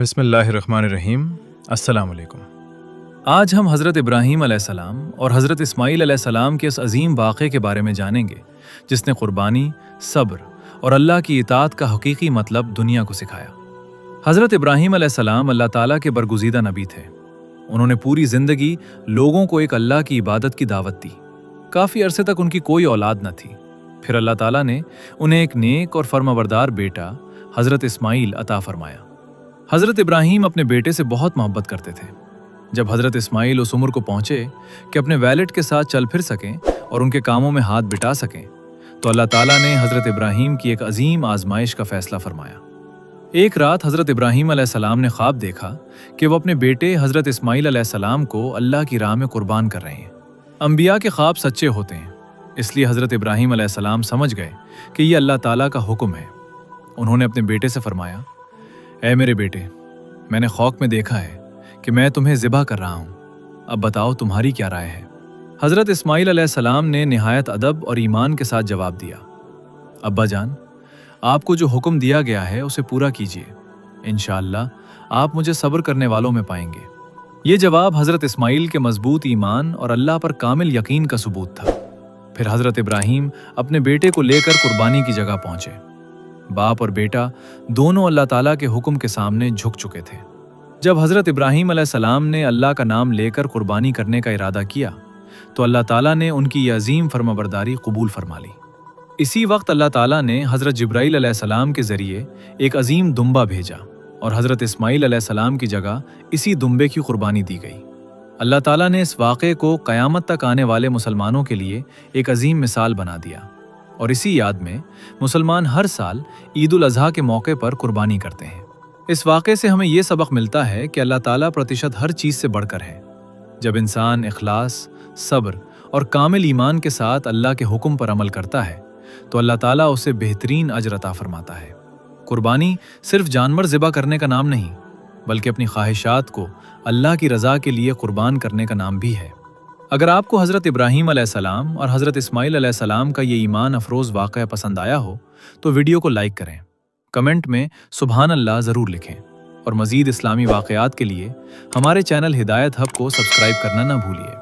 बिस्मिल्लाहिर्रहमानिर्रहीम। अस्सलाम वालेकुम। आज हम हज़रत इब्राहीम अलैहिस्सलाम और हज़रत इस्माईल अलैहिस्सलाम के इस अजीम वाक़े के बारे में जानेंगे जिसने क़ुरबानी, सब्र और अल्लाह की इताअत का हकीकी मतलब दुनिया को सिखाया। हज़रत इब्राहीम अलैहिस्सलाम अल्लाह ताला के बरगुज़ीदा नबी थे। उन्होंने पूरी ज़िंदगी लोगों को एक अल्लाह की इबादत की दावत दी। काफ़ी अरसे तक उनकी कोई औलाद न थी। फिर अल्लाह ताला ने उन्हें एक नेक और फर्माबरदार बेटा हज़रत इस्माईल अता फरमाया। हज़रत इब्राहीम अपने बेटे से बहुत मोहब्बत करते थे। जब हज़रत इस्माईल उस उम्र को पहुंचे कि अपने वैलिड के साथ चल फिर सकें और उनके कामों में हाथ बिटा सकें, तो अल्लाह ताला ने हज़रत इब्राहीम की एक अजीम आजमाइश का फैसला फरमाया। एक रात हज़रत इब्राहीम अलैहिस्सलाम ने ख्वाब देखा कि वो अपने बेटे हज़रत इस्माईल अलैहिस्सलाम को अल्लाह की राह में कुर्बान कर रहे हैं। अंबिया के ख्वाब सच्चे होते हैं, इसलिए हज़रत इब्राहीम अलैहिस्सलाम समझ गए कि ये अल्लाह ताला का हुक्म है। उन्होंने अपने बेटे से फरमाया, ऐ मेरे बेटे, मैंने ख्वाब में देखा है कि मैं तुम्हें ज़िबा कर रहा हूँ। अब बताओ तुम्हारी क्या राय है? हज़रत इस्माईल अलैहिस्सलाम ने निहायत अदब और ईमान के साथ जवाब दिया, अब्बा जान, आपको जो हुक्म दिया गया है उसे पूरा कीजिए। इंशाअल्लाह आप मुझे सब्र करने वालों में पाएंगे। ये जवाब हज़रत इस्माईल के मजबूत ईमान और अल्लाह पर कामिल यकीन का सबूत था। फिर हज़रत इब्राहीम अपने बेटे को लेकर कुर्बानी की जगह पहुंचे। बाप और बेटा दोनों अल्लाह ताला के हुक्म के सामने झुक चुके थे। जब हज़रत इब्राहीम अलैहिस्सलाम ने अल्लाह का नाम लेकर कुर्बानी करने का इरादा किया, तो अल्लाह ताला ने उनकी ये अजीम फर्माबरदारी कबूल फरमा ली। इसी वक्त अल्लाह ताला ने हज़रत जिब्राईल अलैहिस्सलाम के ज़रिए एक अजीम दुम्बा भेजा और हज़रत इस्माईल अलैहिस्सलाम की जगह इसी दुम्बे की कुर्बानी दी गई। अल्लाह ताला ने इस वाक़े को क़यामत तक आने वाले मुसलमानों के लिए एक अजीम मिसाल बना दिया और इसी याद में मुसलमान हर साल ईद उल अज़हा के मौके पर कुर्बानी करते हैं। इस वाक़े से हमें ये सबक मिलता है कि अल्लाह ताला प्रतिशत हर चीज़ से बढ़कर है। जब इंसान इखलास, सब्र और कामिल ईमान के साथ अल्लाह के हुक्म पर अमल करता है, तो अल्लाह ताला उसे बेहतरीन अजर अता फरमाता है। कुर्बानी सिर्फ जानवर ज़िबा करने का नाम नहीं, बल्कि अपनी ख्वाहिशात को अल्लाह की रज़ा के लिए कुर्बान करने का नाम भी है। अगर आपको हज़रत इब्राहीम अलैहिस्सलाम और हज़रत इस्माईल अलैहिस्सलाम का ये ईमान अफरोज़ वाक़या पसंद आया हो तो वीडियो को लाइक करें, कमेंट में सुबहान अल्लाह ज़रूर लिखें और मज़ीद इस्लामी वाक़यात के लिए हमारे चैनल हिदायत हब को सब्सक्राइब करना ना भूलिए।